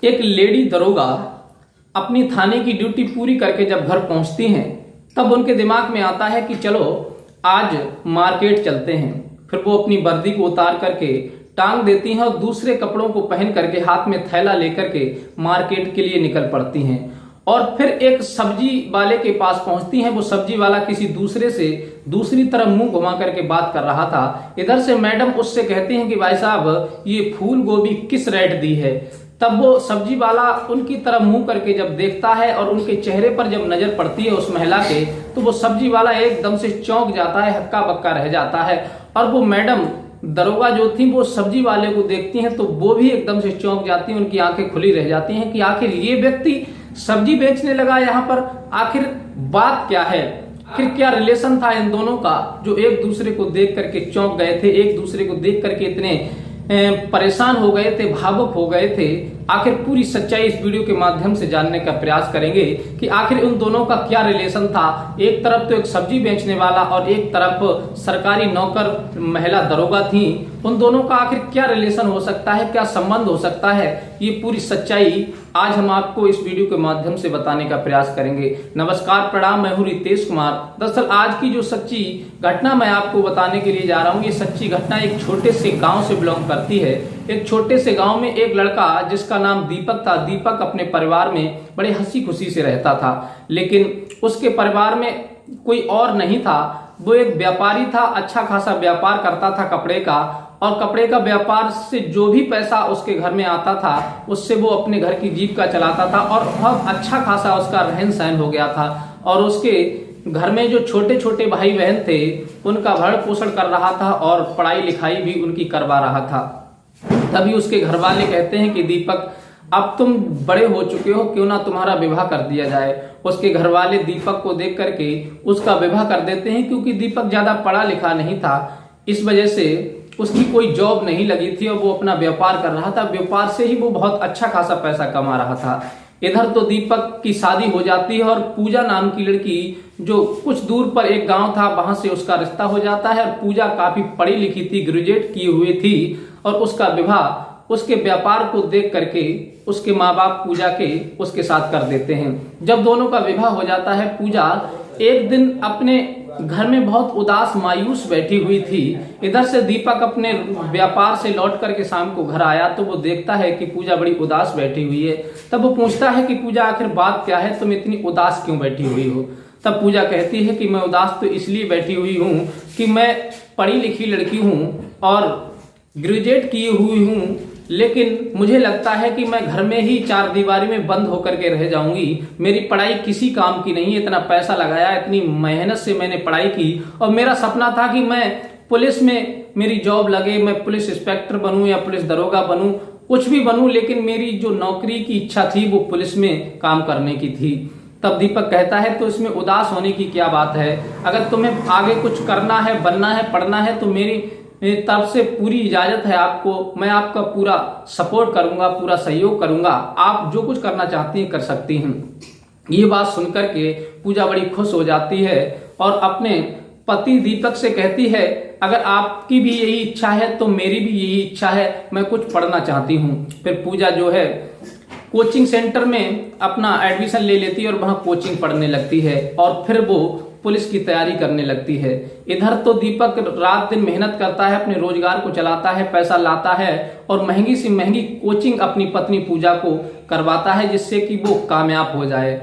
एक लेडी दरोगा अपनी थाने की ड्यूटी पूरी करके जब घर पहुंचती हैं तब उनके दिमाग में आता है कि चलो आज मार्केट चलते हैं। फिर वो अपनी वर्दी को उतार करके टांग देती हैं और दूसरे कपड़ों को पहन करके हाथ में थैला लेकर के मार्केट के लिए निकल पड़ती हैं। और फिर एक सब्जी वाले के पास पहुंचती हैं। वो सब्जी वाला किसी दूसरे से दूसरी तरफ मुंह घुमा करके बात कर रहा था। इधर से मैडम उससे कहती हैं कि भाई साहब ये फूल गोभी किस रेट दी है। तब वो सब्जी वाला उनकी तरफ मुंह करके जब देखता है और उनके चेहरे पर जब नजर पड़ती है उस महिला के, तो वो सब्जी वाला एकदम से चौंक जाता है, हक्का बक्का रह जाता है। और वो मैडम दरोगा जो थी वो सब्जी वाले को देखती हैं तो वो भी एकदम से चौंक जाती हैं, उनकी आंखें खुली रह जाती हैं कि आखिर ये व्यक्ति सब्जी बेचने लगा यहाँ पर, आखिर बात क्या है, आखिर क्या रिलेशन था इन दोनों का जो एक दूसरे को देख करके चौंक गए थे, एक दूसरे को देख करके इतने परेशान हो गए थे, भावुक हो गए थे। आखिर पूरी सच्चाई इस वीडियो के माध्यम से जानने का प्रयास करेंगे कि आखिर उन दोनों का क्या रिलेशन था। एक तरफ तो एक सब्जी बेचने वाला और एक तरफ सरकारी नौकर महिला दरोगा थी। उन दोनों का आखिर क्या रिलेशन हो सकता है, क्या संबंध हो सकता है, ये पूरी सच्चाई आज हम आपको इस वीडियो के माध्यम से बताने का प्रयास करेंगे। नमस्कार, प्रणाम, मैं हूं रितेश कुमार। दरअसल आज की जो सच्ची घटना मैं आपको बताने के लिए जा रहा हूं, ये सच्ची घटना एक छोटे से गांव से बिलोंग करती है। एक छोटे से गांव में एक लड़का जिसका नाम दीपक था। दीपक अपने परिवार में बड़े हंसी खुशी से रहता था, लेकिन उसके परिवार में कोई और नहीं था। वो एक व्यापारी था, अच्छा खासा व्यापार करता था कपड़े का, और कपड़े का व्यापार से जो भी पैसा उसके घर में आता था उससे वो अपने घर की जीविका चलाता था। और बहुत अच्छा खासा उसका रहन सहन हो गया था। और उसके घर में जो छोटे छोटे भाई बहन थे उनका भरण पोषण कर रहा था और पढ़ाई लिखाई भी उनकी करवा रहा था। तभी उसके घर वाले कहते हैं कि दीपक, अब तुम बड़े हो चुके हो, क्यों ना तुम्हारा विवाह कर दिया जाए। उसके घर वाले दीपक को देख करके उसका विवाह कर देते हैं, क्योंकि दीपक ज्यादा पढ़ा लिखा नहीं था, इस वजह से उसकी कोई जॉब नहीं लगी थी और वो अपना व्यापार कर रहा था। व्यापार से ही वो बहुत अच्छा खासा पैसा कमा रहा था। इधर तो दीपक की शादी हो जाती है और पूजा नाम की लड़की जो कुछ दूर पर एक गांव था वहां से उसका रिश्ता हो जाता है। और पूजा काफी पढ़ी लिखी थी, ग्रेजुएट की हुई थी, और उसका विवाह उसके व्यापार को देख करके उसके माँ बाप पूजा के उसके साथ कर देते हैं। जब दोनों का विवाह हो जाता है, पूजा एक दिन अपने घर में बहुत उदास मायूस बैठी हुई थी। इधर से दीपक अपने व्यापार से लौट करके शाम को घर आया तो वो देखता है कि पूजा बड़ी उदास बैठी हुई है। तब वो पूछता है कि पूजा, आखिर बात क्या है, तुम इतनी उदास क्यों बैठी हुई हो। तब पूजा कहती है कि मैं उदास तो इसलिए बैठी हुई हूँ कि मैं पढ़ी लिखी लड़की हूँ और ग्रेजुएट की हुई हूँ, लेकिन मुझे लगता है कि मैं घर में ही चार दीवारी में बंद होकर के रह जाऊंगी। मेरी पढ़ाई किसी काम की नहीं है, इतना पैसा लगाया, इतनी मेहनत से मैंने पढ़ाई की और मेरा सपना था कि मैं पुलिस में मेरी जॉब लगे, मैं पुलिस इंस्पेक्टर बनूं या पुलिस दरोगा बनूं, कुछ भी बनूं, लेकिन मेरी जो नौकरी की इच्छा थी वो पुलिस में काम करने की थी। तब दीपक कहता है तो इसमें उदास होने की क्या बात है, अगर तुम्हें आगे कुछ करना है, बनना है, पढ़ना है तो मेरी तरफ से पूरी इजाजत है आपको, मैं आपका पूरा सपोर्ट करूंगा, पूरा सहयोग करूंगा, आप जो कुछ करना चाहती हैं कर सकती हैं। ये बात सुनकर के पूजा बड़ी खुश हो जाती है और अपने पति दीपक से कहती है, अगर आपकी भी यही इच्छा है तो मेरी भी यही इच्छा है, मैं कुछ पढ़ना चाहती हूँ। फिर पूजा जो है कोचिंग सेंटर में अपना एडमिशन ले लेती है और वहां कोचिंग पढ़ने लगती है और फिर वो पुलिस की तैयारी करने लगती है। इधर तो दीपक रात दिन मेहनत करता है, अपने रोजगार को चलाता है, पैसा लाता है और महंगी से महंगी कोचिंग अपनी पत्नी पूजा को करवाता है जिससे कि वो कामयाब हो जाए।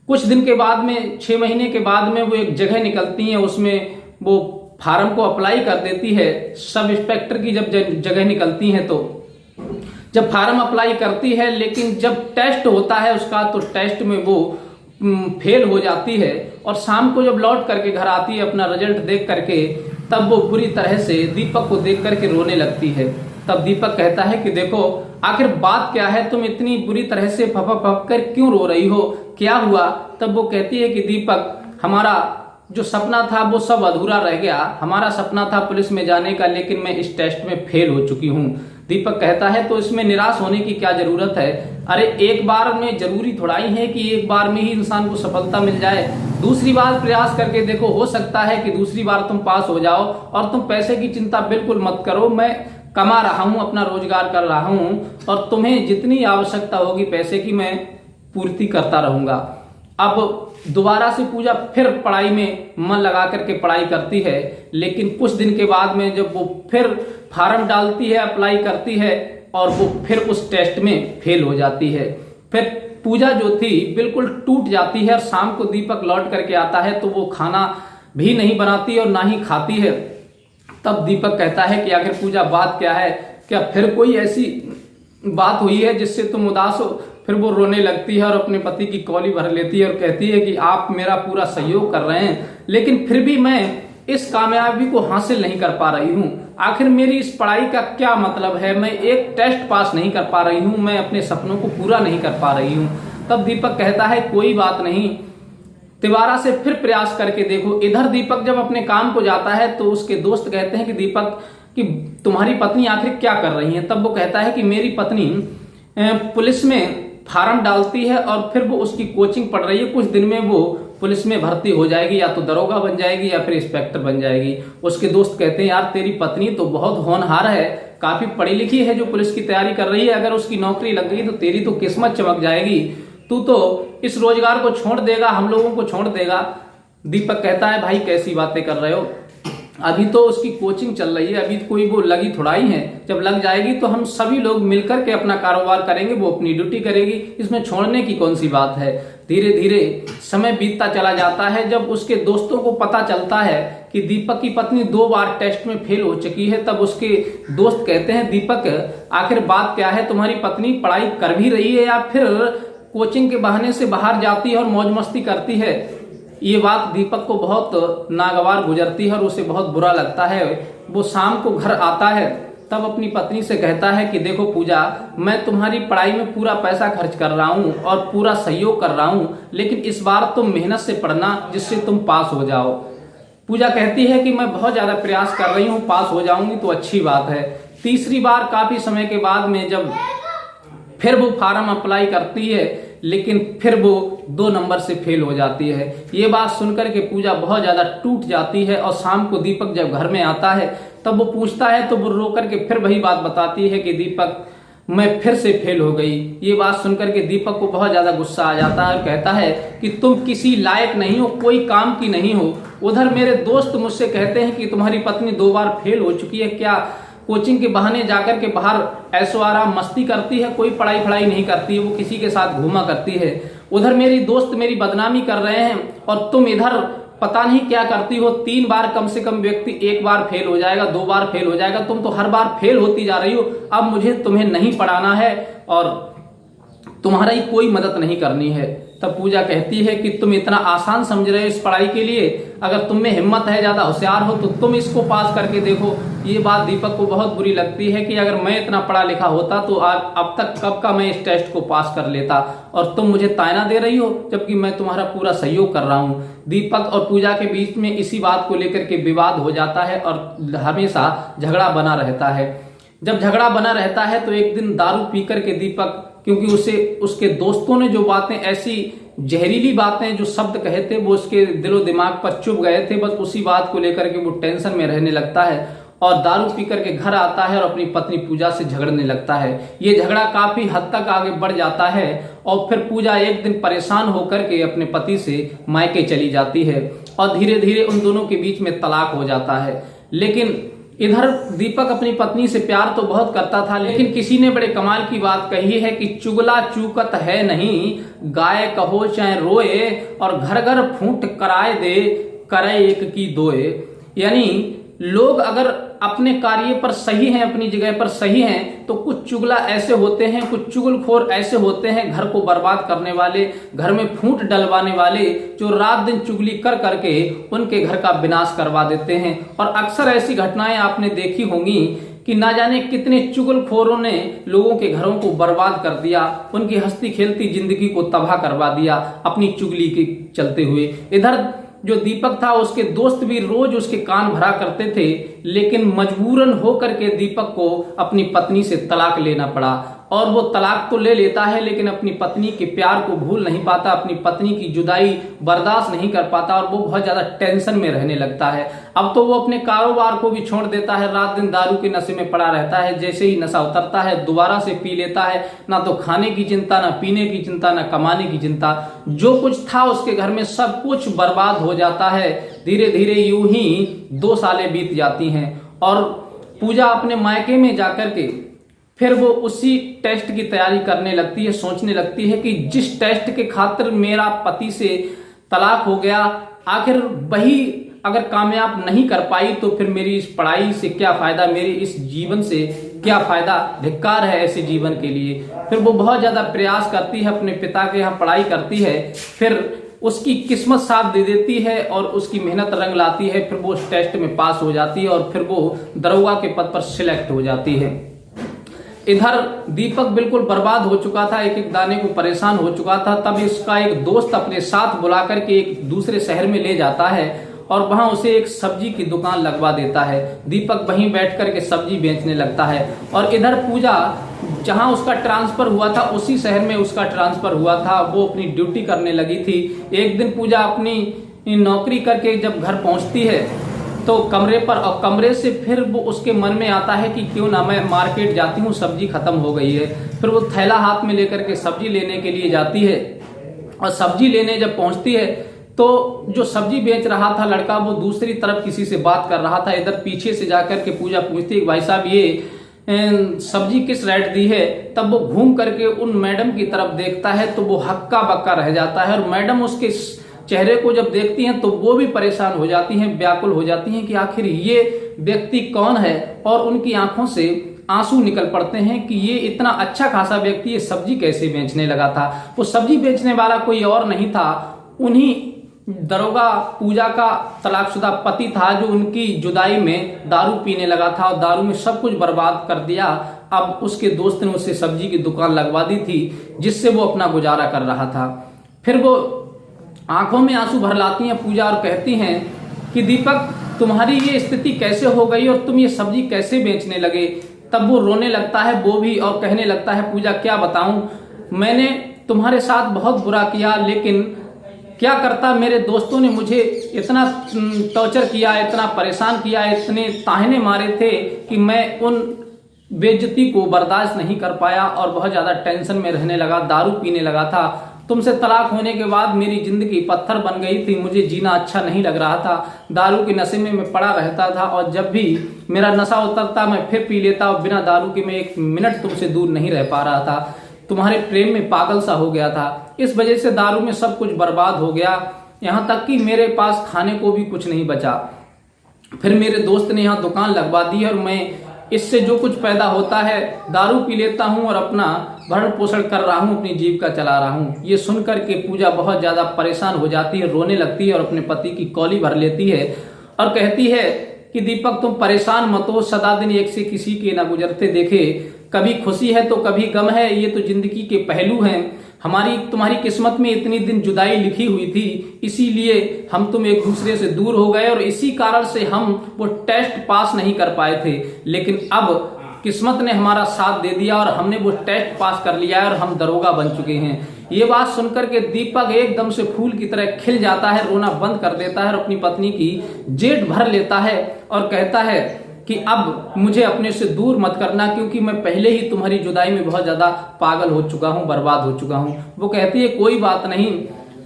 कुछ दिन के बाद में, 6 महीने के बाद में वो एक जगह निकलती है, उसमें वो फार्म को अप्लाई कर देती है। सब इंस्पेक्टर की जब जगह निकलती है तो जब फार्म अप्लाई करती है, लेकिन जब टेस्ट होता है उसका तो टेस्ट में वो फेल हो जाती है और शाम को जब लौट करके घर आती है अपना रिजल्ट देख करके, तब वो बुरी तरह से दीपक को देख करके रोने लगती है। तब दीपक कहता है कि देखो, आखिर बात क्या है, तुम इतनी बुरी तरह से फपक कर क्यों रो रही हो, क्या हुआ। तब वो कहती है कि दीपक, हमारा जो सपना था वो सब अधूरा रह गया, हमारा सपना था पुलिस में जाने का, लेकिन मैं इस टेस्ट में फेल हो चुकी हूँ। दीपक कहता है तो इसमें निराश होने की क्या जरूरत है, अरे एक बार में जरूरी थोड़ा ही है कि एक बार में ही इंसान को सफलता मिल जाए, दूसरी बार प्रयास करके देखो, हो सकता है कि दूसरी बार तुम पास हो जाओ और तुम पैसे की चिंता बिल्कुल मत करो, मैं कमा रहा हूं, अपना रोजगार कर रहा हूं और तुम्हें जितनी आवश्यकता होगी पैसे की मैं पूर्ति करता रहूंगा। अब दोबारा से पूजा फिर पढ़ाई में मन लगा करके पढ़ाई करती है, लेकिन कुछ दिन के बाद में जब वो फिर फार्म डालती है, अप्लाई करती है और वो फिर उस टेस्ट में फेल हो जाती है। फिर पूजा जो थी बिल्कुल टूट जाती है और शाम को दीपक लौट करके आता है तो वो खाना भी नहीं बनाती और ना ही खाती है। तब दीपक कहता है कि आखिर पूजा बात क्या है, क्या फिर कोई ऐसी बात हुई है जिससे तुम उदास हो? फिर वो रोने लगती है और अपने पति की कौली भर लेती है और कहती है कि आप मेरा पूरा सहयोग कर रहे हैं, लेकिन फिर भी मैं इस कामयाबी को हासिल नहीं कर पा रही हूँ। आखिर मेरी इस पढ़ाई का क्या मतलब है? मैं एक टेस्ट पास नहीं कर पा रही हूँ, मैं अपने सपनों को पूरा नहीं कर पा रही हूँ। तब दीपक कहता है कोई बात नहीं, दोबारा से फिर प्रयास करके देखो। इधर दीपक जब अपने काम को जाता है तो उसके दोस्त कहते हैं कि दीपक कि तुम्हारी पत्नी आखिर क्या कर रही है? तब वो कहता है कि मेरी पत्नी पुलिस में फार्म डालती है और फिर वो उसकी कोचिंग पढ़ रही है, कुछ दिन में वो पुलिस में भर्ती हो जाएगी, या तो दरोगा बन जाएगी या फिर इंस्पेक्टर बन जाएगी। उसके दोस्त कहते हैं यार तेरी पत्नी तो बहुत होनहार है, काफी पढ़ी लिखी है, जो पुलिस की तैयारी कर रही है, अगर उसकी नौकरी लग गई तो तेरी तो किस्मत चमक जाएगी, तू तो इस रोजगार को छोड़ देगा, हम लोगों को छोड़ देगा। दीपक कहता है भाई कैसी बातें कर रहे हो, अभी तो उसकी कोचिंग चल रही है, अभी कोई वो लगी थोड़ा ही है, जब लग जाएगी तो हम सभी लोग मिलकर के अपना कारोबार करेंगे, वो अपनी ड्यूटी करेगी, इसमें छोड़ने की कौन सी बात है। धीरे धीरे समय बीतता चला जाता है। जब उसके दोस्तों को पता चलता है कि दीपक की पत्नी 2 बार टेस्ट में फेल हो चुकी है, तब उसके दोस्त कहते हैं दीपक आखिर बात क्या है, तुम्हारी पत्नी पढ़ाई कर भी रही है या फिर कोचिंग के बहाने से बाहर जाती है और मौज मस्ती करती है? ये बात दीपक को बहुत नागवार गुजरती है और उसे बहुत बुरा लगता है। वो शाम को घर आता है, तब अपनी पत्नी से कहता है कि देखो पूजा, मैं तुम्हारी पढ़ाई में पूरा पैसा खर्च कर रहा हूँ और पूरा सहयोग कर रहा हूँ, लेकिन इस बार तुम मेहनत से पढ़ना जिससे तुम पास हो जाओ। पूजा कहती है कि मैं बहुत ज्यादा प्रयास कर रही हूँ, पास हो जाऊंगी तो अच्छी बात है। तीसरी बार काफी समय के बाद में जब फिर वो फार्म अप्लाई करती है, लेकिन फिर वो 2 नंबर से फेल हो जाती है। ये बात सुनकर के पूजा बहुत ज्यादा टूट जाती है और शाम को दीपक जब घर में आता है तब वो पूछता है तो वो रो करके फिर वही बात बताती है कि दीपक मैं फिर से फेल हो गई। ये बात सुनकर के दीपक को बहुत ज्यादा गुस्सा आ जाता है और कहता है कि तुम किसी लायक नहीं हो, कोई काम की नहीं हो। उधर मेरे दोस्त मुझसे कहते हैं कि तुम्हारी पत्नी 2 बार फेल हो चुकी है, क्या कोचिंग के बहाने जाकर के बाहर ऐशो आराम मस्ती करती है, कोई पढ़ाई नहीं करती है, वो किसी के साथ घूमा करती है। उधर मेरी दोस्त मेरी बदनामी कर रहे हैं और तुम इधर पता नहीं क्या करती हो। 3 बार कम से कम व्यक्ति 1 बार फेल हो जाएगा, 2 बार फेल हो जाएगा, तुम तो हर बार फेल होती जा रही हो। अब मुझे तुम्हें नहीं पढ़ाना है और तुम्हारी कोई मदद नहीं करनी है। तब पूजा कहती है कि तुम इतना आसान समझ रहे हो इस पढ़ाई के लिए, अगर तुम में हिम्मत है, ज्यादा होशियार हो तो तुम इसको पास करके देखो। ये बात दीपक को बहुत बुरी लगती है कि अगर मैं इतना पढ़ा लिखा होता तो अब तक कब का मैं इस टेस्ट को पास कर लेता, और तुम मुझे ताना दे रही हो जबकि मैं तुम्हारा पूरा सहयोग कर रहा हूँ। दीपक और पूजा के बीच में इसी बात को लेकर के विवाद हो जाता है और हमेशा झगड़ा बना रहता है। जब झगड़ा बना रहता है तो एक दिन दारू पी करके दीपक, क्योंकि उसे उसके दोस्तों ने जो बातें, ऐसी जहरीली बातें, जो शब्द कहे थे वो उसके दिलो दिमाग पर चुभ गए थे, बस उसी बात को लेकर के वो टेंशन में रहने लगता है और दारू पी करके घर आता है और अपनी पत्नी पूजा से झगड़ने लगता है। ये झगड़ा काफी हद तक आगे बढ़ जाता है और फिर पूजा एक दिन परेशान होकर के अपने पति से मायके चली जाती है और धीरे धीरे उन दोनों के बीच में तलाक हो जाता है। लेकिन इधर दीपक अपनी पत्नी से प्यार तो बहुत करता था, लेकिन किसी ने बड़े कमाल की बात कही है कि चुगला चूकत है नहीं, गाय कहो चाहे रोए, और घर घर फूट कराए दे, करे एक की दोए। यानी लोग अगर अपने कार्य पर सही हैं, अपनी जगह पर सही हैं, तो कुछ चुगला ऐसे होते हैं, कुछ चुगलखोर ऐसे होते हैं, घर को बर्बाद करने वाले, घर में फूट डलवाने वाले, जो रात दिन चुगली कर करके उनके घर का विनाश करवा देते हैं। और अक्सर ऐसी घटनाएं आपने देखी होंगी कि ना जाने कितने चुगलखोरों ने लोगों के घरों को बर्बाद कर दिया, उनकी हंसती खेलती जिंदगी को तबाह करवा दिया अपनी चुगली के चलते हुए। इधर जो दीपक था उसके दोस्त भी रोज उसके कान भरा करते थे, लेकिन मजबूरन होकर के दीपक को अपनी पत्नी से तलाक लेना पड़ा और वो तलाक तो ले लेता है लेकिन अपनी पत्नी के प्यार को भूल नहीं पाता, अपनी पत्नी की जुदाई बर्दाश्त नहीं कर पाता और वो बहुत ज्यादा टेंशन में रहने लगता है। अब तो वो अपने कारोबार को भी छोड़ देता है, रात दिन दारू के नशे में पड़ा रहता है। जैसे ही नशा उतरता है दोबारा से पी लेता है। ना तो खाने की चिंता, ना पीने की चिंता, ना कमाने की चिंता। जो कुछ था उसके घर में सब कुछ बर्बाद हो जाता है। धीरे धीरे यूं ही 2 सालें बीत जाती हैं और पूजा अपने मायके में जाकर के फिर वो उसी टेस्ट की तैयारी करने लगती है। सोचने लगती है कि जिस टेस्ट के खातिर मेरा पति से तलाक हो गया, आखिर वही अगर कामयाब नहीं कर पाई तो फिर मेरी इस पढ़ाई से क्या फायदा, मेरे इस जीवन से क्या फायदा। धिक्कार है ऐसे जीवन के लिए। फिर वो बहुत ज्यादा प्रयास करती है, अपने पिता के यहाँ पढ़ाई करती है। फिर उसकी किस्मत साथ दे देती है और उसकी मेहनत रंग लाती है। फिर वो उस टेस्ट में पास हो जाती है और फिर वो दरोगा के पद पर सिलेक्ट हो जाती है। इधर दीपक बिल्कुल बर्बाद हो चुका था, एक एक दाने को परेशान हो चुका था। तब इसका एक दोस्त अपने साथ बुला करके एक दूसरे शहर में ले जाता है और वहां उसे एक सब्जी की दुकान लगवा देता है। दीपक वहीं बैठ करके सब्जी बेचने लगता है और इधर पूजा जहां उसका ट्रांसफर हुआ था उसी शहर में उसका ट्रांसफर हुआ था। वो अपनी ड्यूटी करने लगी थी। एक दिन पूजा अपनी नौकरी करके जब घर पहुंचती है तो कमरे पर, और कमरे से फिर वो उसके मन में आता है कि क्यों ना मैं मार्केट जाती हूँ, सब्जी खत्म हो गई है। फिर वो थैला हाथ में लेकर के सब्जी लेने के लिए जाती है और सब्जी लेने जब पहुंचती है तो जो सब्जी बेच रहा था लड़का वो दूसरी तरफ किसी से बात कर रहा था। इधर पीछे से जाकर के पूजा पूछती है भाई साहब ये सब्जी किस रेट दी है। तब वो घूम करके उन मैडम की तरफ देखता है तो वो हक्का बक्का रह जाता है और मैडम उसके चेहरे को जब देखती हैं तो वो भी परेशान हो जाती हैं, व्याकुल हो जाती हैं कि आखिर ये व्यक्ति कौन है। और उनकी आंखों से आंसू निकल पड़ते हैं कि ये इतना अच्छा खासा व्यक्ति ये सब्जी कैसे बेचने लगा था। वो सब्जी बेचने वाला कोई और नहीं था, उन्हीं दरोगा पूजा का तलाकशुदा पति था जो उनकी जुदाई में दारू पीने लगा था और दारू में सब कुछ बर्बाद कर दिया। अब उसके दोस्त ने उसे सब्जी की दुकान लगवा दी थी जिससे वो अपना गुजारा कर रहा था। फिर वो आंखों में आंसू भर लाती हैं पूजा और कहती हैं कि दीपक तुम्हारी ये स्थिति कैसे हो गई और तुम ये सब्जी कैसे बेचने लगे। तब वो रोने लगता है वो भी और कहने लगता है पूजा क्या बताऊं, मैंने तुम्हारे साथ बहुत बुरा किया लेकिन क्या करता, मेरे दोस्तों ने मुझे इतना टॉर्चर किया, इतना परेशान किया, इतने ताहने मारे थे कि मैं उन बेइज्जती को बर्दाश्त नहीं कर पाया और बहुत ज्यादा टेंशन में रहने लगा, दारू पीने लगा था। तुमसे तलाक होने के बाद मेरी जिंदगी पत्थर बन गई थी, मुझे जीना अच्छा नहीं लग रहा था। दारू के नशे में मैं पड़ा रहता था और जब भी मेरा नशा उतरता मैं फिर पी लेता और बिना दारू के मैं एक मिनट तुमसे दूर नहीं रह पा रहा था। तुम्हारे प्रेम में पागल सा हो गया था। इस वजह से दारू में सब कुछ बर्बाद हो गया, यहाँ तक कि मेरे पास खाने को भी कुछ नहीं बचा। फिर मेरे दोस्त ने यहाँ दुकान लगवा दी और मैं इससे जो कुछ पैदा होता है दारू पी लेता हूँ और अपना भरण पोषण कर रहा हूँ, अपनी जीविका चला रहा हूँ। ये सुनकर के पूजा बहुत ज्यादा परेशान हो जाती है, रोने लगती है और अपने पति की कौली भर लेती है और कहती है कि दीपक तुम परेशान मत हो, सदा दिन एक से किसी के ना गुजरते देखे, कभी खुशी है तो कभी गम है, ये तो जिंदगी के पहलू हैं। हमारी तुम्हारी किस्मत में इतनी दिन जुदाई लिखी हुई थी, इसीलिए हम तुम एक दूसरे से दूर हो गए और इसी कारण से हम वो टेस्ट पास नहीं कर पाए थे। लेकिन अब किस्मत ने हमारा साथ दे दिया और हमने वो टेस्ट पास कर लिया है और हम दरोगा बन चुके हैं। ये बात सुनकर के दीपक एकदम से फूल की तरह खिल जाता है, रोना बंद कर देता है और अपनी पत्नी की जेट भर लेता है और कहता है कि अब मुझे अपने से दूर मत करना क्योंकि मैं पहले ही तुम्हारी जुदाई में बहुत ज्यादा पागल हो चुका हूँ, बर्बाद हो चुका हूँ। वो कहती है कोई बात नहीं,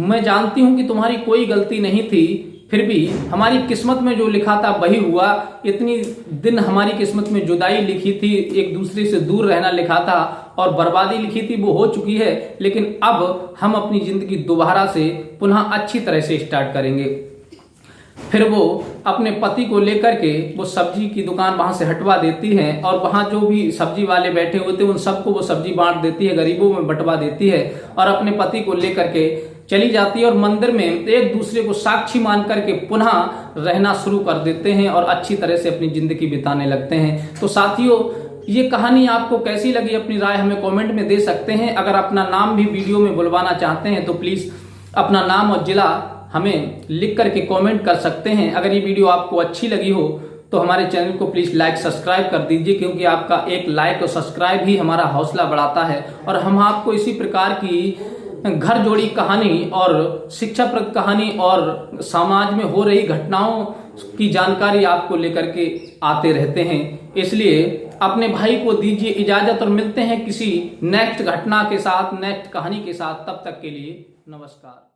मैं जानती हूँ कि तुम्हारी कोई गलती नहीं थी, फिर भी हमारी किस्मत में जो लिखा था वही हुआ। इतनी दिन हमारी किस्मत में जुदाई लिखी थी, एक दूसरे से दूर रहना लिखा था और बर्बादी लिखी थी, वो हो चुकी है। लेकिन अब हम अपनी जिंदगी दोबारा से पुनः अच्छी तरह से स्टार्ट करेंगे। फिर वो अपने पति को लेकर के वो सब्जी की दुकान वहां से हटवा देती है और वहां जो भी सब्जी वाले बैठे हुए थे उन सबको वो सब्जी बांट देती है, गरीबों में बंटवा देती है और अपने पति को लेकर के चली जाती है और मंदिर में एक दूसरे को साक्षी मान करके पुनः रहना शुरू कर देते हैं और अच्छी तरह से अपनी जिंदगी बिताने लगते हैं। तो साथियों, ये कहानी आपको कैसी लगी अपनी राय हमें कमेंट में दे सकते हैं। अगर अपना नाम भी वीडियो में बुलवाना चाहते हैं तो प्लीज अपना नाम और जिला हमें लिख करके कमेंट कर सकते हैं। अगर ये वीडियो आपको अच्छी लगी हो तो हमारे चैनल को प्लीज़ लाइक सब्सक्राइब कर दीजिए, क्योंकि आपका एक लाइक और सब्सक्राइब ही हमारा हौसला बढ़ाता है और हम आपको इसी प्रकार की घर जोड़ी कहानी और शिक्षाप्रद कहानी और समाज में हो रही घटनाओं की जानकारी आपको लेकर के आते रहते हैं। इसलिए अपने भाई को दीजिए इजाजत और मिलते हैं किसी नेक्स्ट घटना के साथ, नेक्स्ट कहानी के साथ। तब तक के लिए नमस्कार।